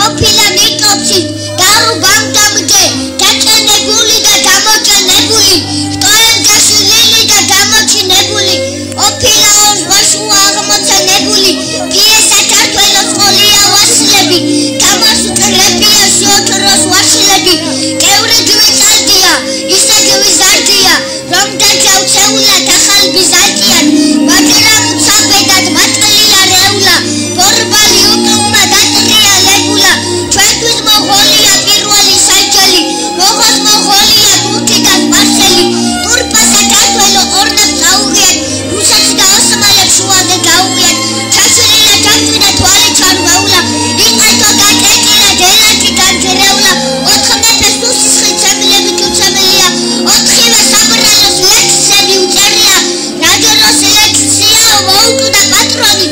ყოფილა ნიკოპში გარუბამდამდე დაჭენებული და გამოჭენებული რტოებ გაშლილი და გამოჩინებული ყოფილა ორ ზღვაშუა აღმოცენებული პიესა ქართველოს ყოლია ვასლები გამას უტრებია შოთროს ვაშლები კევრიჯვი წარდია ისეთივი ზარდია რომ დაჯავცეულად ახალ ბიზანტიად ვაჭრა მუცაბედად მატყლია რეულა ბორბალი უკუმა დატრიალებულა ჩვენთვის მოღოლია პირველი საჯელი მოღოს მოღოლია ბურთი და სპარსელი ტურპასა ქართველო ორნებს წაუღიათ რუსეთს და ოსმალებს შუაზე გაუღიათ ჩაშლილი ჩამწვიდა თვალი ჩარვაულა იყეთო გაკეტილა დელაჭი განჯერეულა ოთხ მეფეს თუ სისხლით ცემლებით უცემელია ოთხივე საბრალოს ლექსები უწერია რაჯეროს ლექცია მოუკვდა პატრონი